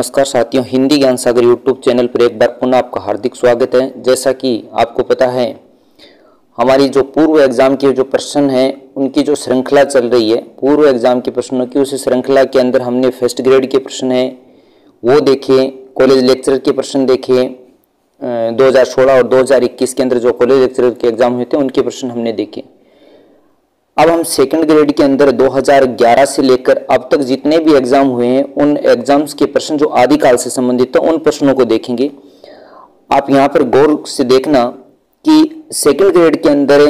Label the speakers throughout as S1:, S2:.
S1: नमस्कार साथियों, हिंदी ज्ञान सागर यूट्यूब चैनल पर एक बार पुनः आपका हार्दिक स्वागत है। जैसा कि आपको पता है, हमारी जो पूर्व एग्जाम के जो प्रश्न हैं उनकी जो श्रृंखला चल रही है, पूर्व एग्जाम के प्रश्नों की, उस श्रृंखला के अंदर हमने फर्स्ट ग्रेड के प्रश्न हैं वो देखे, कॉलेज लेक्चरर के प्रश्न देखे। 2016 और 2021 के अंदर जो कॉलेज लेक्चरर के एग्जाम हुए थे उनके प्रश्न हमने देखे। अब हम सेकंड ग्रेड के अंदर 2011 से लेकर अब तक जितने भी एग्जाम हुए हैं उन एग्जाम्स के प्रश्न जो आदिकाल से संबंधित है उन प्रश्नों को देखेंगे। आप यहाँ पर गौर से देखना कि सेकंड ग्रेड के अंदर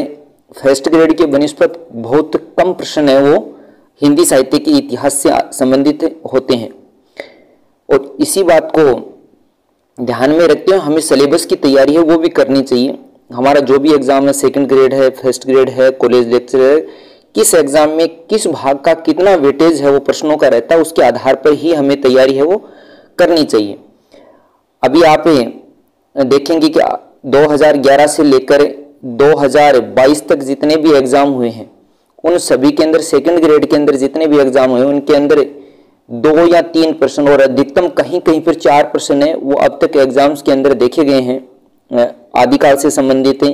S1: फर्स्ट ग्रेड के बनस्पत बहुत कम प्रश्न है वो हिंदी साहित्य के इतिहास से संबंधित होते हैं, और इसी बात को ध्यान में रखते हुए हमें सिलेबस की तैयारी है वो भी करनी चाहिए। हमारा जो भी एग्जाम है, सेकंड ग्रेड है, फर्स्ट ग्रेड है, कॉलेज लेक्चरर, किस एग्जाम में किस भाग का कितना वेटेज है वो प्रश्नों का रहता है, उसके आधार पर ही हमें तैयारी है वो करनी चाहिए। अभी आप देखेंगे कि 2011 से लेकर 2022 तक जितने भी एग्जाम हुए हैं उन सभी के अंदर, सेकंड ग्रेड के अंदर जितने भी एग्जाम हुए उनके अंदर 2 या 3 प्रश्न और अधिकतम कहीं कहीं पर 4 प्रश्न है वो अब तक एग्जाम्स के अंदर देखे गए हैं, आदिकाल से संबंधित हैं।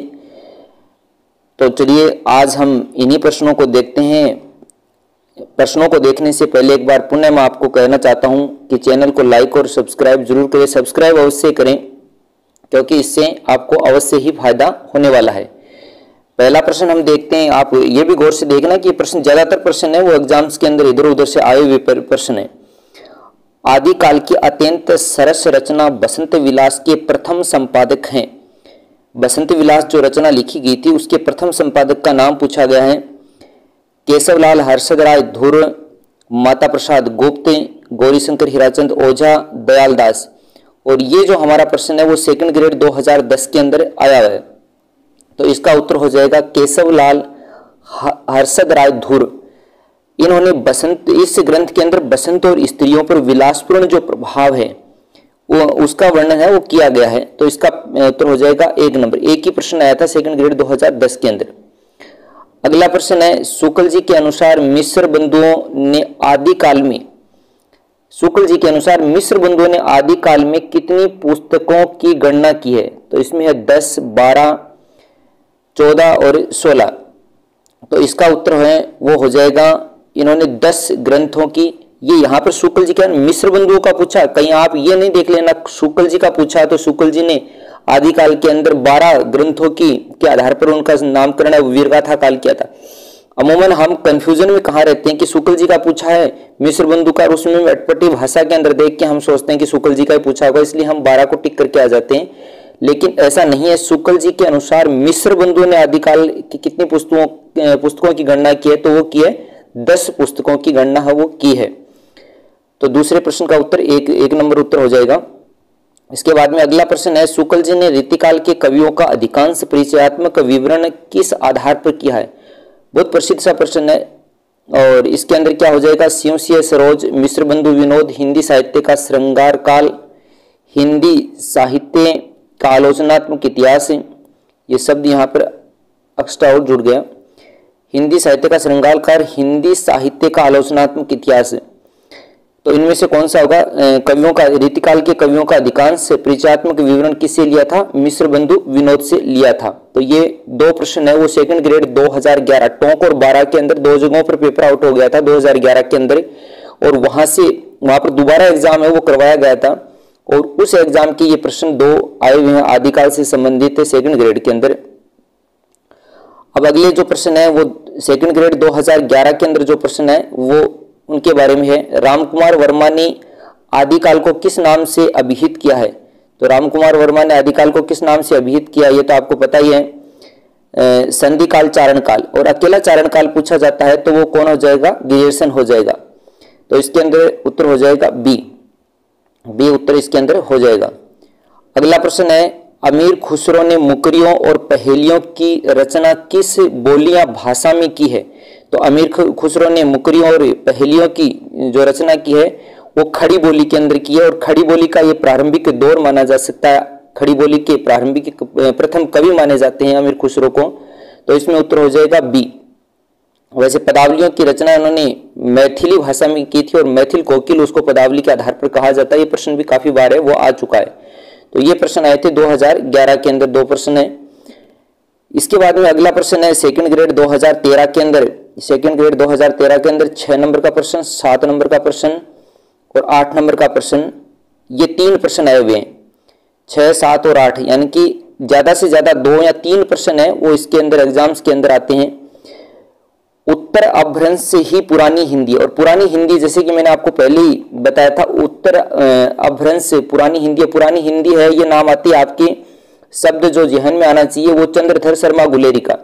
S1: तो चलिए आज हम इन्हीं प्रश्नों को देखते हैं। प्रश्नों को देखने से पहले एक बार पुनः मैं आपको कहना चाहता हूं कि चैनल को लाइक और सब्सक्राइब जरूर करें। सब्सक्राइब अवश्य करें क्योंकि इससे आपको अवश्य ही फायदा होने वाला है। पहला प्रश्न हम देखते हैं। आप ये भी गौर से देखना कि प्रश्न ज्यादातर प्रश्न है वो एग्जाम्स के अंदर इधर उधर से आए हुए प्रश्न है। आदिकाल की अत्यंत सरस रचना बसंत विलास के प्रथम संपादक हैं। बसंत विलास जो रचना लिखी गई थी उसके प्रथम संपादक का नाम पूछा गया है। केशवलाल हर्षद राय धुर, माता प्रसाद गुप्त, गौरीशंकर हीराचंद ओझा, दयाल दास। और ये जो हमारा प्रश्न है वो सेकंड ग्रेड 2010 के अंदर आया है, तो इसका उत्तर हो जाएगा केशवलाल हर्षद राय धुर। इन्होंने बसंत, इस ग्रंथ के अंदर बसंत और स्त्रियों पर विलासपूर्ण जो प्रभाव है वो उसका वर्णन है वो किया गया है, तो इसका उत्तर हो जाएगा 1 नंबर। एक ही प्रश्न आया था सेकंड ग्रेड 2010 के अंदर। अगला प्रश्न है, शुक्ल जी के अनुसार मिस्र बंधुओं ने आदिकाल में, शुक्ल जी के अनुसार मिस्र बंधुओं ने आदिकाल में कितनी पुस्तकों की गणना की है? तो इसमें है 10, 12, 14 और 16। तो इसका उत्तर है वो हो जाएगा, इन्होंने 10 ग्रंथों की, ये यहाँ पर शुक्ल जी का मिस्र बंधुओं का पूछा, कहीं आप ये नहीं देख लेना शुक्ल जी का पूछा तो शुक्ल जी ने आदिकाल के अंदर 12 ग्रंथों की के आधार पर उनका नामकरण वीरगाथा काल किया था। अमूमन हम कंफ्यूजन में कहाँ रहते हैं कि शुक्ल जी का पूछा है मिस्र बंधु का, उसमें अटपटी भाषा के अंदर देख के हम सोचते हैं कि शुक्ल जी का ही पूछा होगा, इसलिए हम 12 को टिक करके आ जाते हैं, लेकिन ऐसा नहीं है। शुक्ल जी के अनुसार मिस्र बंधुओं ने आदिकाल की कितनी पुस्तकों की गणना की है? तो वो की है 10 पुस्तकों की गणना है वो की है। तो दूसरे प्रश्न का उत्तर एक नंबर उत्तर हो जाएगा। इसके बाद में अगला प्रश्न है, शुक्ल जी ने रीतिकाल के कवियों का अधिकांश परिचयात्मक विवरण किस आधार पर किया है? बहुत प्रसिद्ध सा प्रश्न है, और इसके अंदर क्या हो जाएगा, शिव सिंह सरोज, मिस्र बंधु विनोद, हिंदी साहित्य का श्रृंगार काल, हिंदी साहित्य का आलोचनात्मक इतिहास, ये शब्द यहाँ पर एक्स्ट्रा और जुड़ गया। हिंदी साहित्य का श्रृंगार काल, हिंदी साहित्य का आलोचनात्मक इतिहास, तो इनमें से कौन सा होगा? कवियों का, रीतिकाल के कवियों का अधिकांश परिचयात्मक विवरण किससे लिया था? मिस्र बंधु विनोद से लिया था। तो ये 2 प्रश्न है वो सेकंड ग्रेड 2011 टोंक और 12 के अंदर 2 जगहों पर पेपर आउट हो गया था 2011 के अंदर, और वहां पर दोबारा एग्जाम है वो करवाया गया था, और उस एग्जाम के ये प्रश्न 2 आए हुए हैं आदिकाल से संबंधित है सेकंड ग्रेड के अंदर। अब अगले जो प्रश्न है वो सेकंड ग्रेड 2011 के अंदर जो प्रश्न है वो उनके बारे में है। रामकुमार वर्मा ने आदिकाल को किस नाम से अभिहित किया है? तो रामकुमार वर्मा ने आदिकाल को किस नाम से अभिहित किया ये तो आपको पता ही है, संधि काल, चारण काल। और अकेला चारण काल पूछा जाता है तो वो कौन हो जाएगा? ग्रेजुएशन हो जाएगा। तो इसके अंदर उत्तर हो जाएगा बी उत्तर इसके अंदर हो जाएगा। अगला प्रश्न है, अमीर खुसरो ने मुकरियों और पहेलियों की रचना किस बोली या भाषा में की है? तो अमीर खुसरो ने मुकरियों और पहेलियों की जो रचना की है वो खड़ी बोली के अंदर की है, और खड़ी बोली का ये प्रारंभिक दौर माना जा सकता है। खड़ी बोली के प्रारंभिक प्रथम कवि माने जाते हैं अमीर खुसरो को, तो इसमें उत्तर हो जाएगा बी। वैसे पदावलियों की रचना इन्होंने मैथिली भाषा में की थी और मैथिल कोकिल उसको पदावली के आधार पर कहा जाता है। ये प्रश्न भी काफी बार है वो आ चुका है। तो ये प्रश्न आए थे 2011 के अंदर, 2 प्रश्न है। इसके बाद में अगला प्रश्न है सेकंड ग्रेड 2013 के अंदर। सेकंड ग्रेड 2013 के अंदर 6 नंबर का प्रश्न, 7 नंबर का प्रश्न और 8 नंबर का प्रश्न, ये 3 प्रश्न आए हुए हैं। 6, 7 और 8, यानी कि ज्यादा से ज्यादा 2 या 3 प्रश्न है वो इसके अंदर एग्जाम्स के अंदर आते हैं। उत्तर अपभ्रंश से ही पुरानी हिंदी, और पुरानी हिंदी जैसे कि मैंने आपको पहले ही बताया था, उत्तर अपभ्रंश से पुरानी हिंदी, पुरानी हिंदी है ये नाम आती है आपके शब्द जो जहन में आना चाहिए वो चंद्रधर शर्मा गुलेरी का।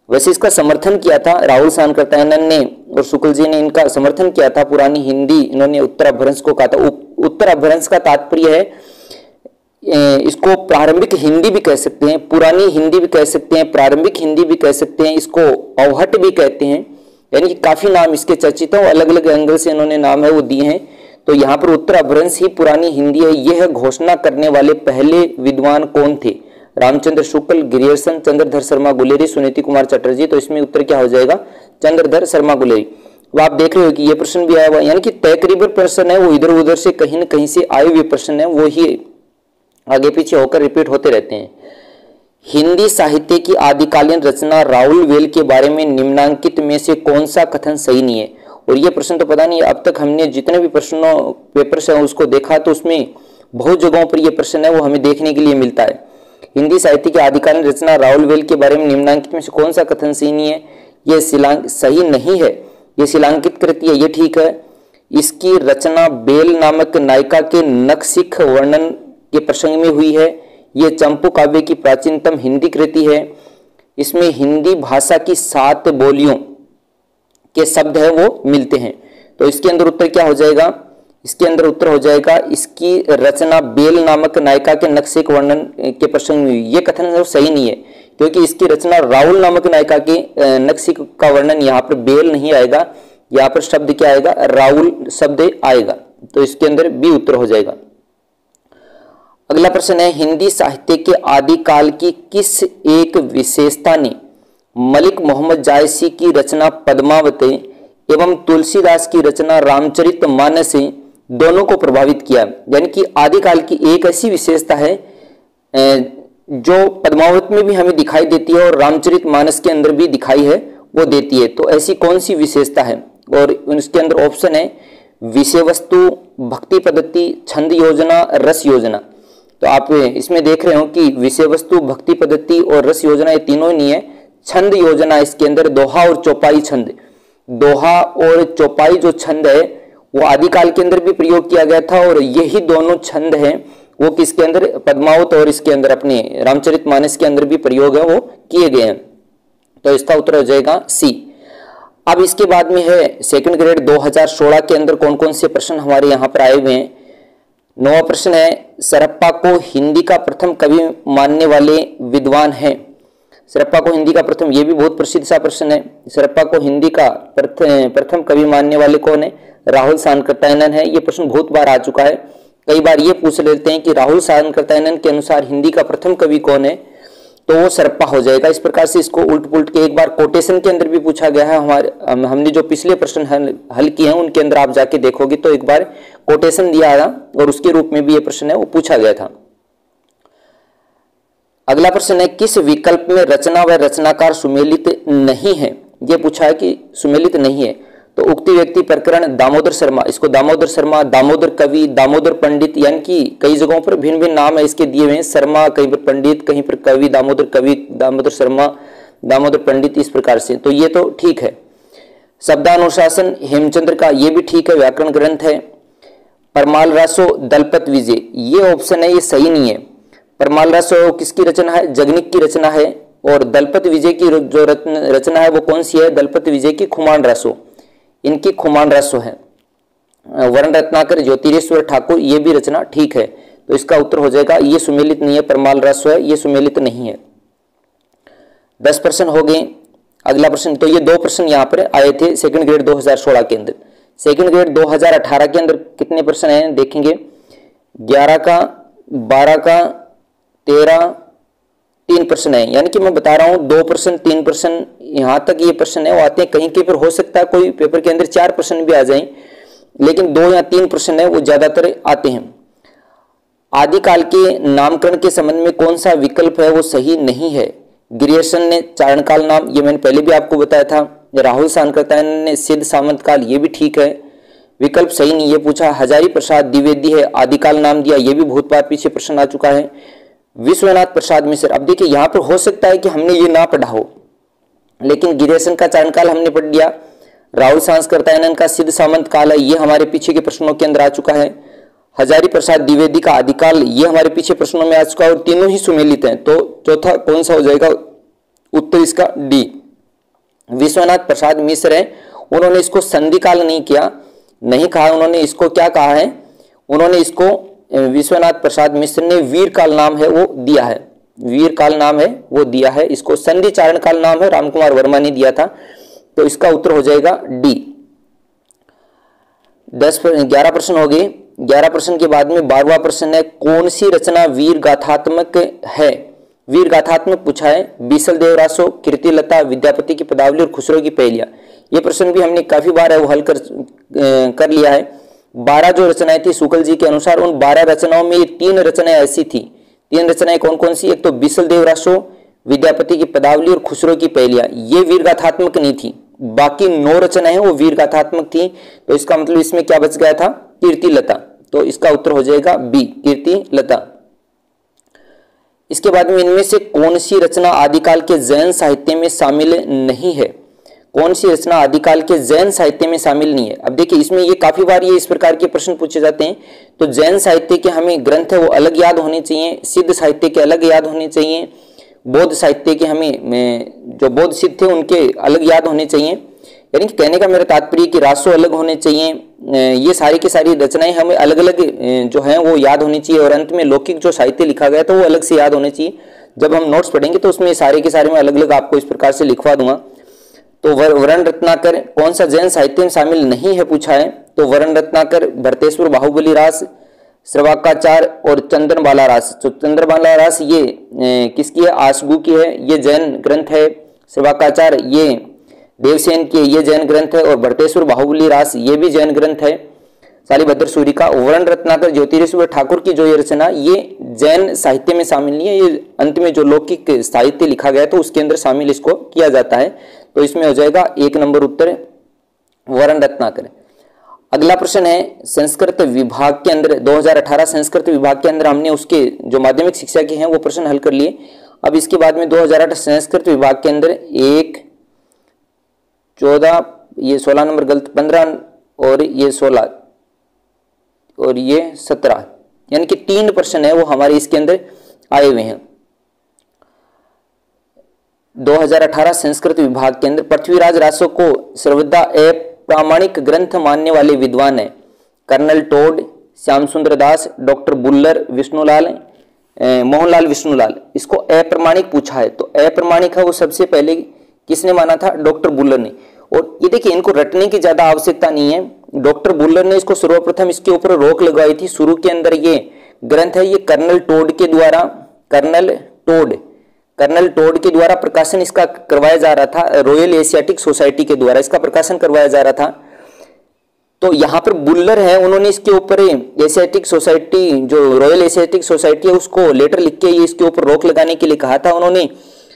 S1: वैसे इसका समर्थन किया था राहुल सानकरतायनन ने और शुक्ल जी ने, इनका समर्थन किया था। पुरानी हिंदी इन्होंने उत्तर अपभ्रंश को कहा था। उत्तर अपभ्रंश का तात्पर्य है, इसको प्रारंभिक हिंदी भी कह सकते हैं, पुरानी हिंदी भी कह सकते हैं, प्रारंभिक हिंदी भी कह सकते हैं, इसको अवहट भी कहते हैं, यानी कि काफी नाम इसके चर्चित हैं, अलग अलग एंगल से इन्होंने नाम है वो दिए हैं। तो यहाँ पर उत्तर अपभ्रंश ही पुरानी हिंदी है, यह घोषणा करने वाले पहले विद्वान कौन थे? रामचंद्र शुक्ल, ग्रियर्सन, चंद्रधर शर्मा गुलेरी, सुनीति कुमार चटर्जी। तो इसमें उत्तर क्या हो जाएगा? चंद्रधर शर्मा गुलेरी। तो आप देख रहे हो कि ये प्रश्न भी आया हुआ, यानी कि तकरीबन प्रश्न है वो इधर उधर से कहीं न कहीं से आए हुए प्रश्न है, वो ही आगे पीछे होकर रिपीट होते रहते हैं। हिंदी साहित्य की आदिकालीन रचना राउल वेल के बारे में निम्नांकित में से कौन सा कथन सही नहीं है? और ये प्रश्न तो पता नहीं, अब तक हमने जितने भी प्रश्नों पेपर्स हैं उसको देखा तो उसमें बहुत जगहों पर ये प्रश्न है वो हमें देखने के लिए मिलता है। हिंदी साहित्य की आदिकालीन रचना राउल वेल के बारे में निम्नांकित में से कौन सा कथन सही नहीं है? ये सही नहीं है, ये शिलांकित कृति है, ये ठीक है। इसकी रचना बेल नामक नायिका के नखशिख वर्णन के प्रसंग में हुई है। ये चंपू काव्य की प्राचीनतम हिंदी कृति है। इसमें हिंदी भाषा की 7 बोलियों के शब्द है वो मिलते हैं। तो इसके अंदर उत्तर क्या हो जाएगा? इसके अंदर उत्तर हो जाएगा इसकी रचना बेल नामक नायिका के नखशिख वर्णन के प्रसंग में हुई। ये कथन है वो सही नहीं है, क्योंकि इसकी रचना राहुल नामक नायिका के नखशिख का वर्णन, यहाँ पर बेल नहीं आएगा, यहाँ पर शब्द क्या आएगा? राहुल शब्द आएगा। तो इसके अंदर बी उत्तर हो जाएगा। अगला प्रश्न है, हिंदी साहित्य के आदिकाल की किस एक विशेषता ने मलिक मोहम्मद जायसी की रचना पद्मावती एवं तुलसीदास की रचना रामचरितमानस दोनों को प्रभावित किया? यानी कि आदिकाल की एक ऐसी विशेषता है जो पद्मावती में भी हमें दिखाई देती है और रामचरितमानस के अंदर भी दिखाई है वो देती है। तो ऐसी कौन सी विशेषता है? और इसके अंदर ऑप्शन है विषय वस्तु, भक्ति पद्धति, छंद योजना, रस योजना। तो आप इसमें देख रहे हो कि विषय वस्तु, भक्ति पद्धति और रस योजना ये तीनों ही नहीं है। छंद योजना इसके अंदर दोहा और चौपाई छंद, दोहा और चौपाई जो छंद है वो आदिकाल के अंदर भी प्रयोग किया गया था, और यही दोनों छंद हैं वो किसके अंदर? पद्मावत और इसके अंदर अपने रामचरितमानस के अंदर भी प्रयोग है वो किए गए हैं। तो इसका उत्तर हो जाएगा सी। अब इसके बाद में है सेकंड ग्रेड 2016 के अंदर कौन कौन से प्रश्न हमारे यहाँ पर आए हुए हैं। 9वां प्रश्न है, सरप्पा को हिंदी का प्रथम कवि मानने वाले विद्वान हैं? सरप्पा को हिंदी का प्रथम, ये भी बहुत प्रसिद्ध सा प्रश्न है। सरप्पा को हिंदी का प्रथम कवि मानने वाले कौन है? राहुल सानकरतायनन है। ये प्रश्न बहुत बार आ चुका है। कई बार ये पूछ लेते हैं कि राहुल सानकरतायनन के अनुसार हिंदी का प्रथम कवि कौन है, तो वो सरप्पा हो जाएगा। इस प्रकार से इसको उल्ट पुलट के एक बार कोटेशन के अंदर भी पूछा गया है। हमने जो पिछले प्रश्न हल किए हैं उनके अंदर आप जाके देखोगे तो एक बार कोटेशन दिया था और उसके रूप में भी ये प्रश्न है वो पूछा गया था। अगला प्रश्न है, किस विकल्प में रचना व रचनाकार सुमेलित नहीं है? ये पूछा है कि सुमेलित नहीं है। तो उक्ति व्यक्ति प्रकरण दामोदर शर्मा, इसको दामोदर शर्मा, दामोदर कवि, दामोदर पंडित, यानी कि कई जगहों पर भिन्न भिन्न नाम है इसके दिए हुए हैं। शर्मा कहीं पर पंडित, कहीं पर कवि, दामोदर कवि, दामोदर शर्मा, दामोदर पंडित, इस प्रकार से। तो ये तो ठीक है। शब्दानुशासन हेमचंद्र का, ये भी ठीक है, व्याकरण ग्रंथ है। परमाल रासो दलपत विजय, ये ऑप्शन है ये सही नहीं है। परमाल रासो किसकी रचना है? जगनिक की रचना है। और दलपत विजय की जो रचना है वो कौन सी है? दलपत विजय की खुमान रासो, इनकी खुमान रासो है। वर्ण रत्नाकर ज्योतिरेश्वर ठाकुर, ये भी रचना ठीक है। तो इसका उत्तर हो जाएगा ये सुमेलित नहीं है, परमाल रासो है, ये सुमेलित नहीं है। 10 प्रश्न हो गए। अगला प्रश्न, तो ये 2 प्रश्न यहाँ पर आए थे सेकंड ग्रेड 2016 के अंदर। सेकंड ग्रेड 2018 के अंदर कितने प्रश्न आए देखेंगे? 11 का, 12 का, 13, 3 प्रश्न है, यानी कि मैं बता रहा हूँ 2 प्रश्न 3 प्रश्न यहाँ तक ये प्रश्न है वो आते हैं। कहीं कहीं पर हो सकता है कोई पेपर के अंदर 4 प्रश्न भी आ जाएं, लेकिन 2 या 3 प्रश्न है वो ज्यादातर आते हैं। आदिकाल के नामकरण के संबंध में कौन सा विकल्प है वो सही नहीं है? ग्रियर्सन ने चारणकाल नाम, ये मैंने पहले भी आपको बताया था। राहुल सानकर्तायन ने सिद्ध सामंत काल, ये भी ठीक है, विकल्प सही नहीं है पूछा। हजारी प्रसाद द्विवेदी है आदिकाल नाम दिया, ये भी बहुत बार पीछे प्रश्न आ चुका है। विश्वनाथ प्रसाद मिश्र, अब देखिए यहाँ पर हो सकता है कि हमने ये ना पढ़ा हो, लेकिन ग्रियर्सन का चारणकाल हमने पढ़ लिया। राहुल सानकर्तायन का सिद्ध सामंत काल है, ये हमारे पीछे के प्रश्नों के अंदर आ चुका है। हजारी प्रसाद द्विवेदी का आदिकाल, ये हमारे पीछे प्रश्नों में आ चुका है और तीनों ही सुमेलित हैं। तो चौथा कौन सा हो जाएगा उत्तर इसका? डी। विश्वनाथ प्रसाद मिश्र है, उन्होंने इसको संधिकाल नहीं किया, नहीं कहा, उन्होंने इसको क्या कहा है? उन्होंने इसको विश्वनाथ प्रसाद मिश्र ने वीर काल नाम है वो दिया है, वीर काल नाम है वो दिया है, इसको संधि चारण काल नाम है रामकुमार वर्मा ने दिया था। तो इसका उत्तर हो जाएगा डी। 11 प्रश्न हो गए। 11 प्रश्न के बाद में 12वां प्रश्न है, कौन सी रचना वीर गाथात्मक है? वीर गाथात्मक पूछा है। बीसल देव रासो, कीर्तिलता, विद्यापति की पदावली और खुसरो की पहेलियां। ये प्रश्न भी हमने काफी बार है वो हल कर लिया है। 12 जो रचनाएं थी शुक्ल जी के अनुसार, उन 12 रचनाओं में 3 रचनाएं ऐसी थी। 3 रचनाएं कौन कौन सी? एक तो बीसल देव रासो, विद्यापति की पदावली और खुसरो की पहेलियां, ये वीर गाथात्मक नहीं थी। बाकी 9 रचनाएं वो वीर गाथात्मक थी। तो इसका मतलब इसमें क्या बच गया था? कीर्तिलता। तो इसका उत्तर हो जाएगा बी, कीर्तिलता। इसके बाद में इनमें से कौन सी रचना आदिकाल के जैन साहित्य में शामिल नहीं है? कौन सी रचना आदिकाल के जैन साहित्य में शामिल नहीं है? अब देखिए इसमें ये काफी बार ये इस प्रकार के प्रश्न पूछे जाते हैं। तो जैन साहित्य के हमें ग्रंथ है वो अलग याद होने चाहिए, सिद्ध साहित्य के अलग याद होने चाहिए, बौद्ध साहित्य के हमें जो बौद्ध सिद्ध थे उनके अलग याद होने चाहिए। यानी कि कहने का मेरा तात्पर्य कि रासो अलग होने चाहिए, ये सारी की सारी रचनाएं हमें अलग अलग जो हैं वो याद होनी चाहिए। और अंत में लौकिक जो साहित्य लिखा गया तो वो अलग से याद होने चाहिए। जब हम नोट्स पढ़ेंगे तो उसमें सारे के सारे मैं अलग अलग आपको इस प्रकार से लिखवा दूंगा। तो वर्ण रत्नाकर कौन सा जैन साहित्य में शामिल नहीं है पूछा है। तो वर्ण रत्नाकर, भरतेश्वर बाहुबली रास, श्रवाकाचार और चंद्रबाला रास। तो चंद्रबाला रास ये किसकी है? आशगु की है, ये जैन ग्रंथ है। श्रवाकाचार ये देवसेन की, ये जैन ग्रंथ है। और भरतेश्वर बाहुबली रास ये भी जैन ग्रंथ है शालिभद्र सूरी का। वर्ण रत्नाकर ज्योतिरेश्वर ठाकुर की जो ये रचना ये जैन साहित्य में शामिल नहीं है, ये अंत में जो लौकिक साहित्य लिखा गया तो उसके अंदर शामिल इसको किया जाता है। तो इसमें हो जाएगा 1 नंबर उत्तर वर्ण रत्नाकर। अगला प्रश्न है संस्कृत विभाग के अंदर 2018 संस्कृत विभाग के अंदर हमने उसके जो माध्यमिक शिक्षा के हैं वो प्रश्न हल कर लिए। अब इसके बाद में 2008 संस्कृत विभाग के अंदर 1, 14, ये 16 नंबर गलत, 15 और ये 16 और ये 17, यानी कि 3 प्रश्न है वो हमारे इसके अंदर आए हुए हैं। 2018 संस्कृत विभाग के अंदर पृथ्वीराज रासो को सर्वदा अप्रामाणिक ग्रंथ मानने वाले विद्वान है कर्नल टोड, श्याम सुंदर दास, डॉक्टर बुल्लर, विष्णुलाल, मोहनलाल विष्णुलाल। इसको अप्रमाणिक पूछा है। तो अप्रमाणिक है वो सबसे पहले किसने माना था? डॉक्टर बुल्लर ने। और ये देखिए इनको रटने की ज्यादा आवश्यकता नहीं है। डॉक्टर बुल्लर ने इसको सर्वप्रथम इसके ऊपर रोक लगाई थी। शुरू के अंदर ये ग्रंथ है ये कर्नल टोड के द्वारा प्रकाशन इसका करवाया जा रहा था। रॉयल एशियाटिक सोसाइटी के द्वारा इसका प्रकाशन करवाया जा रहा था। तो यहाँ पर बुल्लर है, उन्होंने इसके ऊपर एशियाटिक सोसाइटी जो रॉयल एशियाटिक सोसाइटी है उसको लेटर लिख के ये इसके ऊपर रोक लगाने के लिए कहा था। उन्होंने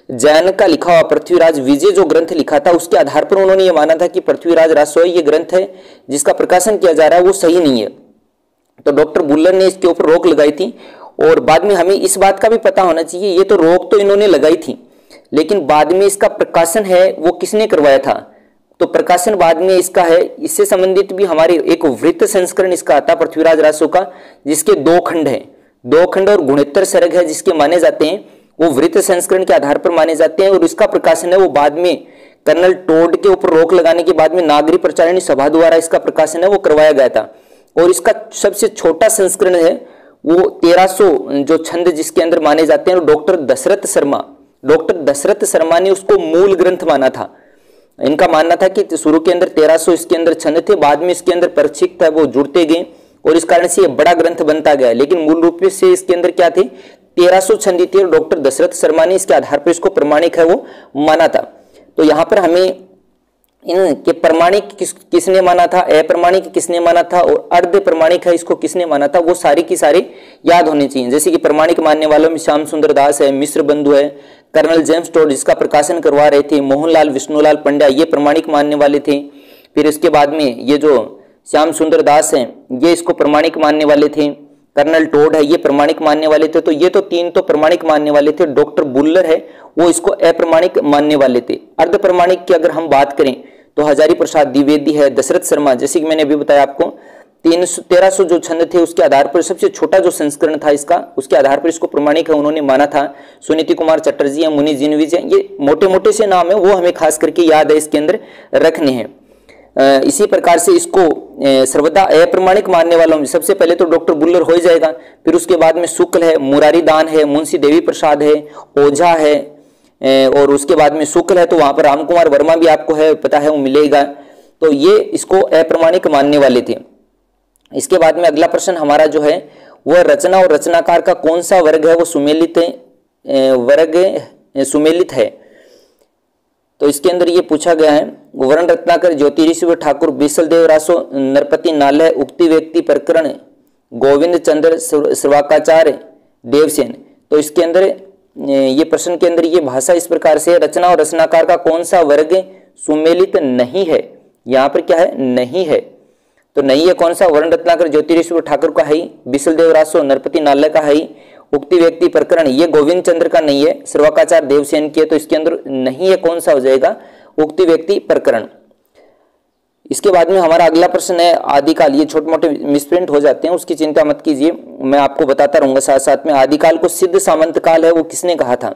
S1: जैन का लिखा हुआ पृथ्वीराज विजय जो ग्रंथ लिखा था उसके आधार पर उन्होंने ये माना था कि पृथ्वीराज रासो ये ग्रंथ है जिसका प्रकाशन किया जा रहा है वो सही नहीं है। तो डॉक्टर बुल्लर ने इसके ऊपर रोक लगाई थी। और बाद में हमें इस बात का भी पता होना चाहिए, ये तो रोक तो इन्होंने लगाई थी लेकिन बाद में इसका प्रकाशन है वो किसने करवाया था? तो प्रकाशन बाद में इसका है। इससे संबंधित भी हमारे एक वृत्त संस्करण इसका आता पृथ्वीराज रासो का, जिसके 2 खंड है, 2 खंड और 69 सर्ग है जिसके माने जाते हैं वो वृत्त संस्करण के आधार पर माने जाते हैं। और इसका प्रकाशन है वो बाद में कर्नल टोड के ऊपर रोक लगाने के बाद में नागरी प्रचारिणी सभा द्वारा इसका प्रकाशन है वो करवाया गया था। और इसका सबसे छोटा संस्करण है वो 1300 जो छंद जिसके अंदर माने जाते हैं। डॉक्टर दशरथ शर्मा ने उसको मूल ग्रंथ माना था। इनका मानना था कि शुरू के अंदर 1300 इसके अंदर छंद थे, बाद में इसके अंदर परिचित था वो जुड़ते गए और इस कारण से ये बड़ा ग्रंथ बनता गया। लेकिन मूल रूप से इसके अंदर क्या थे? 1300 छंदी थी और डॉक्टर दशरथ शर्मा ने इसके आधार पर इसको प्रमाणिक है वो माना था। तो यहाँ पर हमें इनके प्रमाणिक किसने माना था, अप्रमाणिक किसने माना था और अर्ध प्रमाणिक है इसको किसने माना था, वो सारी की सारी याद होनी चाहिए। जैसे कि प्रमाणिक मानने वालों में श्याम सुंदर दास है, मिश्र बंधु है, कर्नल जेम्स टोड जिसका प्रकाशन करवा रहे थे, मोहनलाल विष्णुलाल पंड्या ये प्रमाणिक मानने वाले थे। फिर इसके बाद में ये जो श्याम सुंदर दास हैं ये इसको प्रमाणिक मानने वाले थे, कर्नल टोड है ये प्रमाणिक मानने वाले थे। तो ये तो तीन तो प्रमाणिक मानने वाले थे। डॉक्टर बुल्लर है वो इसको अप्रमाणिक मानने वाले थे। अर्ध प्रमाणिक की अगर हम बात करें तो हजारी प्रसाद द्विवेदी है, दशरथ शर्मा, जैसे कि मैंने अभी बताया आपको 1300 जो छंद थे उसके आधार पर सबसे छोटा जो संस्करण था इसका उसके आधार पर इसको प्रमाणिक है उन्होंने माना था। सुनीति कुमार चटर्जी है, मुनि जिनविज है, ये मोटे मोटे से नाम है वो हमें खास करके याद है इसके अंदर रखने हैं। इसी प्रकार से इसको सर्वदा अप्रमाणिक मानने वालों में सबसे पहले तो डॉक्टर बुल्लर हो ही जाएगा, फिर उसके बाद में शुक्ल है, मुरारी दान है, मुंशी देवी प्रसाद है, ओझा है और उसके बाद में शुक्ल है तो वहां पर रामकुमार वर्मा भी आपको है पता है वो मिलेगा। तो ये इसको अप्रमाणिक मानने वाले थे। इसके बाद में अगला प्रश्न हमारा जो है वह रचना और रचनाकार का कौन सा वर्ग है वो सुमेलित है। तो इसके अंदर ये पूछा गया है वर्ण रत्नाकर, ज्योतिषी ठाकुर, बिसलदेव रासो, नरपति नालय, उक्ति व्यक्ति प्रकरण, गोविंद चंद्र श्रवाकाचार्य, देवसेन। तो इसके अंदर ये प्रश्न के अंदर ये भाषा इस प्रकार से रचना और रचनाकार का कौन सा वर्ग सुमेलित नहीं है। यहाँ पर क्या है, नहीं है। तो नहीं है कौन सा, वर्ण रत्नाकर ज्योतिषी ठाकुर का है, बिसलदेव रासो नरपति नालय का है, उक्ति व्यक्ति प्रकरण ये गोविंद चंद्र का नहीं है, श्रवाकाचार्य देवसेन की है। तो इसके अंदर नहीं है कौन सा हो जाएगा, उक्ति व्यक्ति प्रकरण। इसके बाद में हमारा अगला प्रश्न है आदिकाल। ये छोटे मोटे मिसप्रिंट हो जाते हैं उसकी चिंता मत कीजिए, मैं आपको बताता रहूंगा साथ साथ में। आदिकाल को सिद्ध सामंत काल है वो किसने कहा था।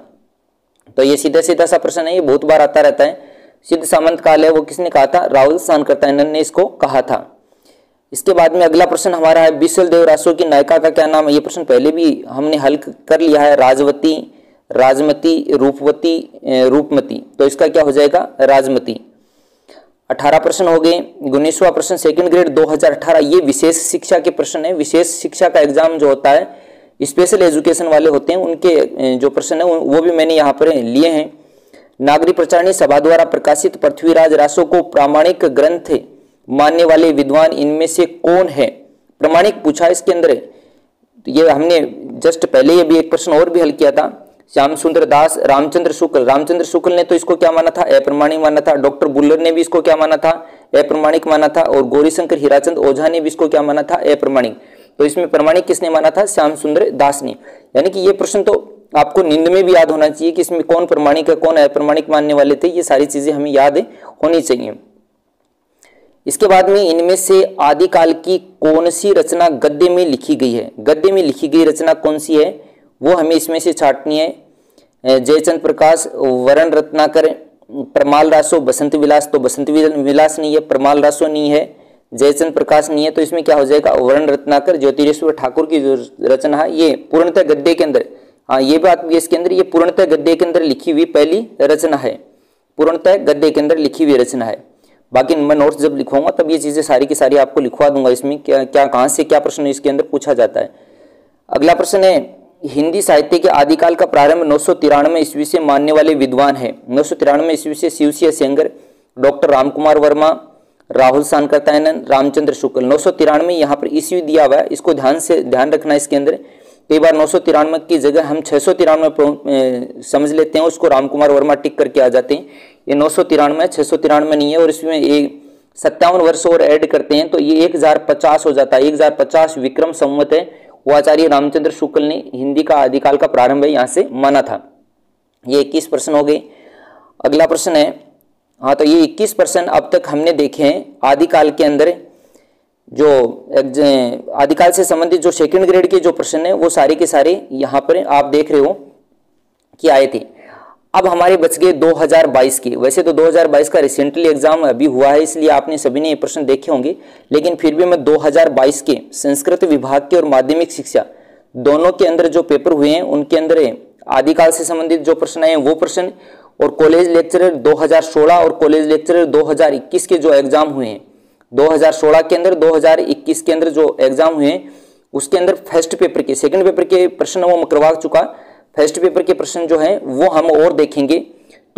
S1: तो ये सीधा सीधा सा प्रश्न है, ये बहुत बार आता रहता है। सिद्ध सामंत काल है वो किसने कहा था, राहुल सानकर्तायनन ने इसको कहा था। इसके बाद में अगला प्रश्न हमारा है बिसलदेव रासो की नायिका का क्या नाम है। ये प्रश्न पहले भी हमने हल कर लिया है, राजवती, राजमती, रूपवती, रूपमती। तो इसका क्या हो जाएगा, राजमती। 18 प्रश्न हो गए। 19वां प्रश्न सेकंड ग्रेड 2018 ये विशेष शिक्षा के प्रश्न है। विशेष शिक्षा का एग्जाम जो होता है स्पेशल एजुकेशन वाले होते हैं उनके जो प्रश्न है वो भी मैंने यहाँ पर लिए हैं। नागरिक प्रचारणी सभा द्वारा प्रकाशित पृथ्वीराज रासो को प्रामाणिक ग्रंथ मानने वाले विद्वान इनमें से कौन है। प्रमाणिक पूछा इसके अंदर, तो ये हमने जस्ट पहले ये भी एक प्रश्न और भी हल किया था। श्याम सुंदर दास, रामचंद्र शुक्ल ने तो इसको क्या माना था, अप्रमाणिक माना था। डॉक्टर बुल्लर ने भी इसको क्या माना था, अप्रमाणिक माना था। और गौरीशंकर हीराचंद ओझा ने भी इसको क्या माना था, अप्रमाणिक। तो इसमें प्रमाणिक किसने माना था, श्याम सुंदर दास ने। यानी कि ये प्रश्न तो आपको नींद में भी याद होना चाहिए कि इसमें कौन प्रमाणिक है कौन अप्रमाणिक मानने वाले थे। ये सारी चीजें हमें याद होनी चाहिए। इसके बाद में इनमें से आदिकाल की कौन सी रचना गद्य में लिखी गई है। गद्य में लिखी गई रचना कौन सी है वो हमें इसमें से छांटनी है। जयचंद प्रकाश, वरण रत्नाकर, परमाल रासो, बसंत विलास। तो बसंत विलास नहीं है, परमाल रासो नहीं है, जयचंद प्रकाश नहीं है। तो इसमें क्या हो जाएगा, वरण रत्नाकर, ज्योतिरेश्वर ठाकुर की जो रचना है ये पूर्णतः गद्य के अंदर, हाँ ये बात भी इसके अंदर, ये पूर्णतः गद्य के अंदर लिखी हुई पहली रचना है। पूर्णतः गद्य के अंदर लिखी हुई रचना है। बाकी मैं नोट्स जब लिखवाऊंगा तब ये चीजें सारी की सारी आपको लिखवा दूंगा। इसमें क्या क्या कहाँ से क्या प्रश्न इसके अंदर पूछा जाता है। अगला प्रश्न है हिंदी साहित्य के आदिकाल का प्रारंभ 993 ईस्वी से मानने वाले विद्वान है। 993 ईस्वी से शिवसिंह सेंगर, डॉक्टर रामकुमार वर्मा, राहुल सानकर्तायनन, रामचंद्र शुक्ल। 993 यहाँ पर ईस्वी दिया हुआ है, इसको ध्यान रखना। इसके अंदर कई बार 993 की जगह हम 693 समझ लेते हैं, उसको रामकुमार वर्मा टिक करके आ जाते हैं। ये 993 693 नहीं है। और इसमें एक 57 वर्ष और ऐड करते हैं तो ये 1050 हो जाता है। 1050 विक्रम संवत है, वो आचार्य रामचंद्र शुक्ल ने हिंदी का आदिकाल का प्रारंभ है यहाँ से माना था। ये 21 प्रश्न हो गए। अगला प्रश्न है, हाँ तो ये 21 प्रश्न अब तक हमने देखे हैं आदिकाल के अंदर। जो आदिकाल से संबंधित जो सेकंड ग्रेड के जो प्रश्न है वो सारे के सारे यहाँ पर आप देख रहे हो कि आए थे। अब हमारे बच गए 2022 के। वैसे तो 2022 का रिसेंटली एग्जाम अभी हुआ है इसलिए आपने सभी ने ये प्रश्न देखे होंगे, लेकिन फिर भी मैं 2022 के संस्कृत विभाग के और माध्यमिक शिक्षा दोनों के अंदर जो पेपर हुए हैं उनके अंदर आदिकाल से संबंधित जो प्रश्न आए वो प्रश्न, और कॉलेज लेक्चरर 2016 और कॉलेज लेक्चरर 2021 के जो एग्जाम हुए हैं, 2016 के अंदर 2021 के अंदर जो एग्जाम हुए हैं उसके अंदर फर्स्ट पेपर के सेकंड पेपर के प्रश्न वो मैं करवा चुका। फर्स्ट पेपर के प्रश्न जो हैं वो हम और देखेंगे,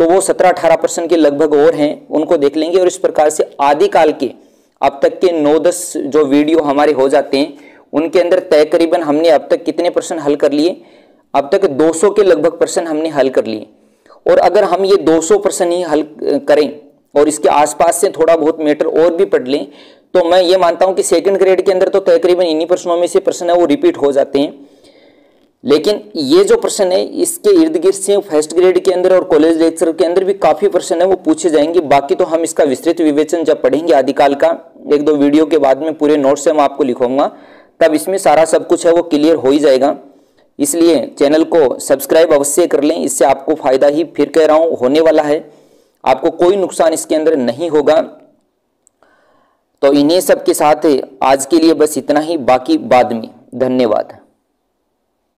S1: तो वो 17-18% के लगभग और हैं, उनको देख लेंगे। और इस प्रकार से आदिकाल के अब तक के 9-10 जो वीडियो हमारे हो जाते हैं, उनके अंदर तकरीबन हमने अब तक कितने प्रश्न हल कर लिए, अब तक 200 के लगभग प्रश्न हमने हल कर लिए। और अगर हम ये 200 प्रश्न ही हल करें और इसके आसपास से थोड़ा बहुत मैटर और भी पढ़ लें, तो मैं ये मानता हूं कि सेकंड ग्रेड के अंदर तो तकरीबन इन्हीं प्रश्नों में से प्रश्न है वो रिपीट हो जाते हैं। लेकिन ये जो प्रश्न है इसके इर्द गिर्द से फर्स्ट ग्रेड के अंदर और कॉलेज लेक्चर के अंदर भी काफ़ी प्रश्न है वो पूछे जाएंगे। बाकी तो हम इसका विस्तृत विवेचन जब पढ़ेंगे आदिकाल का 1-2 वीडियो के बाद में पूरे नोट्स से मैं आपको लिखूंगा, तब इसमें सारा सब कुछ है वो क्लियर हो ही जाएगा। इसलिए चैनल को सब्सक्राइब अवश्य कर लें, इससे आपको फ़ायदा ही फिर कह रहा हूँ होने वाला है, आपको कोई नुकसान इसके अंदर नहीं होगा। तो इन्हीं सब के साथ आज के लिए बस इतना ही, बाकी बाद में। धन्यवाद।